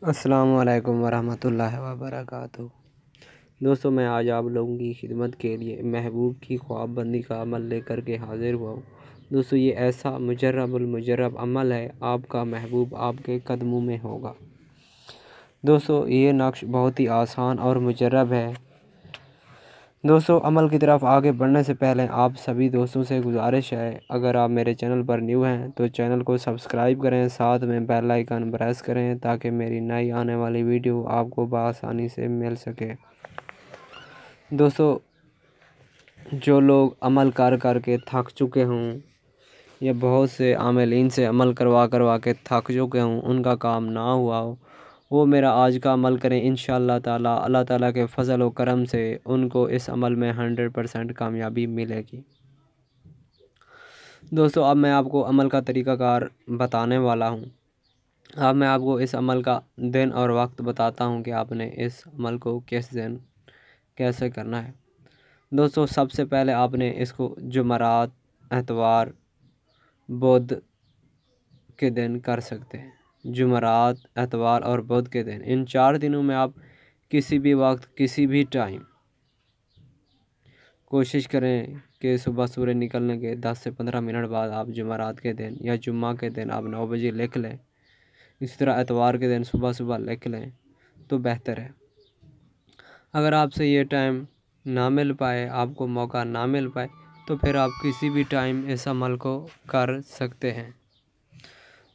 अस्सलामु अलैकुम वरहमतुल्लाहि वबरकातुहू। दोस्तों, मैं आज आप लोगों की खिदमत के लिए महबूब की ख्वाबबंदी का अमल लेकर के हाज़िर हुआ हूँ। दोस्तों, ये ऐसा मुजर्रब अमल है, आपका महबूब आपके कदमों में होगा। दोस्तों, ये नक्श बहुत ही आसान और मुजर्रब है। दोस्तों, अमल की तरफ आगे बढ़ने से पहले आप सभी दोस्तों से गुजारिश है, अगर आप मेरे चैनल पर न्यू हैं तो चैनल को सब्सक्राइब करें, साथ में बेल आइकन प्रेस करें ताकि मेरी नई आने वाली वीडियो आपको बआसानी से मिल सके। दोस्तों, जो लोग अमल कर के थक चुके हों या बहुत से आमिलीन से अमल करवा के थक चुके हों, उनका काम ना हुआ हो, वो मेरा आज का अमल करें। इंशाअल्लाह ताला अल्लाह ताला के फ़ज़ल व करम से उनको इस अमल में 100% कामयाबी मिलेगी। दोस्तों, अब मैं आपको अमल का तरीक़ाकार बताने वाला हूँ। अब मैं आपको इस अमल का दिन और वक्त बताता हूँ कि आपने इस अमल को किस दिन कैसे करना है। दोस्तों, सबसे पहले आपने इसको जुमरात, एतवार, बुध के दिन कर सकते हैं। जुमरात, एतवार और बुध के दिन, इन 4 दिनों में आप किसी भी वक्त किसी भी टाइम कोशिश करें कि सुबह सूरज निकलने के 10 से 15 मिनट बाद आप जुमरात के दिन या जुम्मा के दिन आप 9 बजे लिख लें। इसी तरह एतवार के दिन सुबह लिख लें तो बेहतर है। अगर आपसे ये टाइम ना मिल पाए, आपको मौका ना मिल पाए, तो फिर आप किसी भी टाइम इस अमल को कर सकते हैं।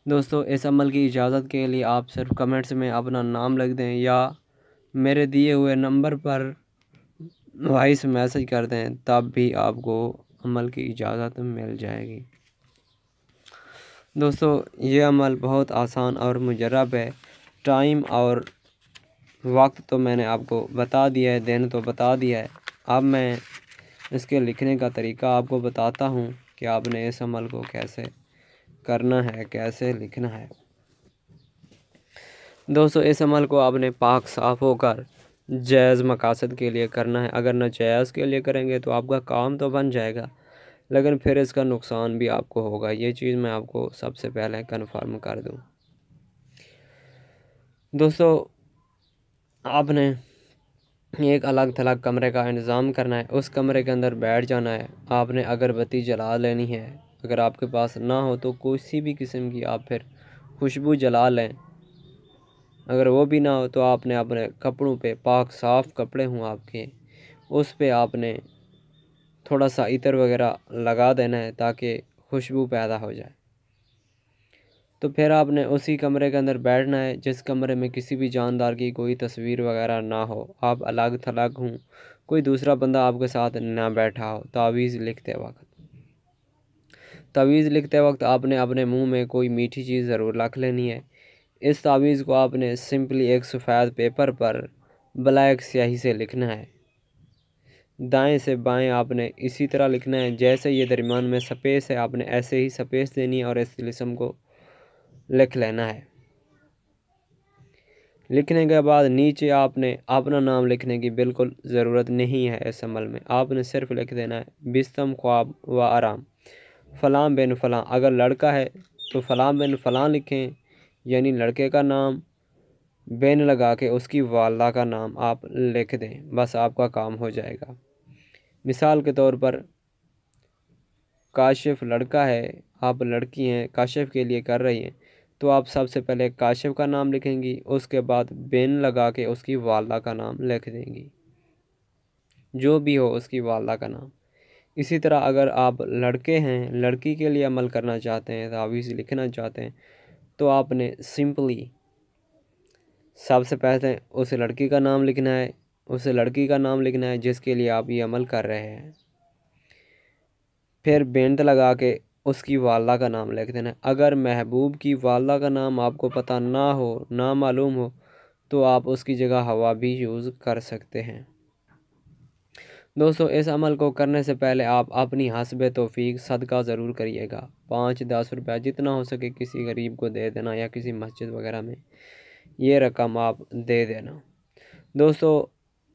दोस्तों, इस अमल की इजाज़त के लिए आप सिर्फ कमेंट्स में अपना नाम लिख दें या मेरे दिए हुए नंबर पर वॉइस मैसेज कर दें, तब भी आपको अमल की इजाज़त मिल जाएगी। दोस्तों, ये अमल बहुत आसान और मुजर्रब है। टाइम और वक्त तो मैंने आपको बता दिया है, दिन तो बता दिया है। अब मैं इसके लिखने का तरीका आपको बताता हूँ कि आपने इस अमल को कैसे करना है, कैसे लिखना है। दोस्तों, इस अमल को आपने पाक साफ़ होकर जायज़ मकासद के लिए करना है। अगर नाजायज़ के लिए करेंगे तो आपका काम तो बन जाएगा, लेकिन फिर इसका नुकसान भी आपको होगा। ये चीज़ मैं आपको सबसे पहले कन्फर्म कर दूँ। दोस्तों, आपने एक अलग थलग कमरे का इंतज़ाम करना है। उस कमरे के अंदर बैठ जाना है। आपने अगरबत्ती जला लेनी है। अगर आपके पास ना हो तो किसी भी किस्म की आप फिर खुशबू जला लें। अगर वो भी ना हो तो आपने अपने कपड़ों पे, पाक साफ़ कपड़े हों आपके, उस पे आपने थोड़ा सा इत्र वगैरह लगा देना है ताकि खुशबू पैदा हो जाए। तो फिर आपने उसी कमरे के अंदर बैठना है जिस कमरे में किसी भी जानदार की कोई तस्वीर वगैरह ना हो। आप अलग थलग हों, कोई दूसरा बंदा आपके साथ ना बैठा हो। तावीज़ लिखते वक्त आपने अपने मुंह में कोई मीठी चीज़ ज़रूर रख लेनी है। इस तावीज़ को आपने सिंपली एक सफ़ेद पेपर पर ब्लैक स्याही से लिखना है। दाएं से बाएं आपने इसी तरह लिखना है। जैसे ये दरमियान में स्पेस है, आपने ऐसे ही स्पेस देनी है और इस तिलिस्म को लिख लेना है। लिखने के बाद नीचे आपने अपना नाम लिखने की बिल्कुल ज़रूरत नहीं है। इस अमल में आपने सिर्फ लिख देना है बिस्तम ख्वाब व आराम फ़लाँ बिन फ़लाँ। अगर लड़का है तो फ़लाँ बिन फ़लाँ लिखें, यानी लड़के का नाम, बिन लगा के उसकी वालदा का नाम आप लिख दें, बस आपका काम हो जाएगा। मिसाल के तौर पर काशिफ़ लड़का है, आप लड़की हैं, काशिफ़ के लिए कर रही हैं, तो आप सबसे पहले काशिफ़ का नाम लिखेंगी, उसके बाद बिन लगा के उसकी वालदा का नाम लिख देंगी, जो भी हो उसकी वालदा का नाम। इसी तरह अगर आप लड़के हैं, लड़की के लिए अमल करना चाहते हैं, तावीज़ लिखना चाहते हैं, तो आपने सिंपली सबसे पहले उस लड़की का नाम लिखना है, उस लड़की का नाम लिखना है जिसके लिए आप ये अमल कर रहे हैं। फिर बेंत लगा के उसकी वालदा का नाम लिख देना है। अगर महबूब की वालदा का नाम आपको पता ना हो, ना मालूम हो, तो आप उसकी जगह हवा भी यूज़ कर सकते हैं। दोस्तों, इस अमल को करने से पहले आप अपनी हस्बे तौफीक सदका ज़रूर करिएगा। 5-10 रुपये जितना हो सके किसी गरीब को दे देना या किसी मस्जिद वगैरह में ये रकम आप दे देना। दोस्तों,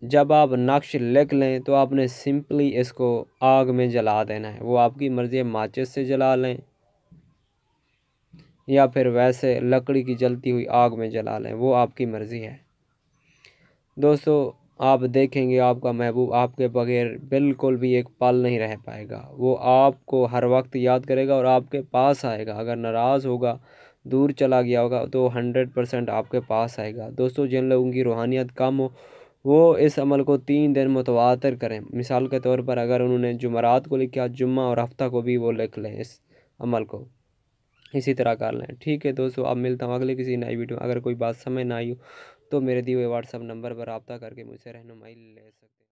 जब आप नक्श लिख लें तो आपने सिंपली इसको आग में जला देना है। वो आपकी मर्ज़ी है, माचिस से जला लें या फिर वैसे लकड़ी की जलती हुई आग में जला लें, वो आपकी मर्ज़ी है। दोस्तों आप देखेंगे आपका महबूब आपके बगैर बिल्कुल भी एक पल नहीं रह पाएगा। वो आपको हर वक्त याद करेगा और आपके पास आएगा। अगर नाराज़ होगा, दूर चला गया होगा, तो 100% आपके पास आएगा। दोस्तों जिन लोगों की रूहानियत कम हो, वो इस अमल को 3 दिन मुतवातर करें। मिसाल के तौर पर अगर उन्होंने जुमेरात को लिखा, जुम्मा और हफ्ता को भी वो लिख लें इस अमल को। इसी तरह कर लें। ठीक है दोस्तों, अब मिलता हूँ अगले किसी नई वीडियो में। अगर कोई बात समझ ना आई हो तो मेरे दिए हुए व्हाट्सएप नंबर पर रब्ता करके मुझसे रहनुमाई ले सकते हैं।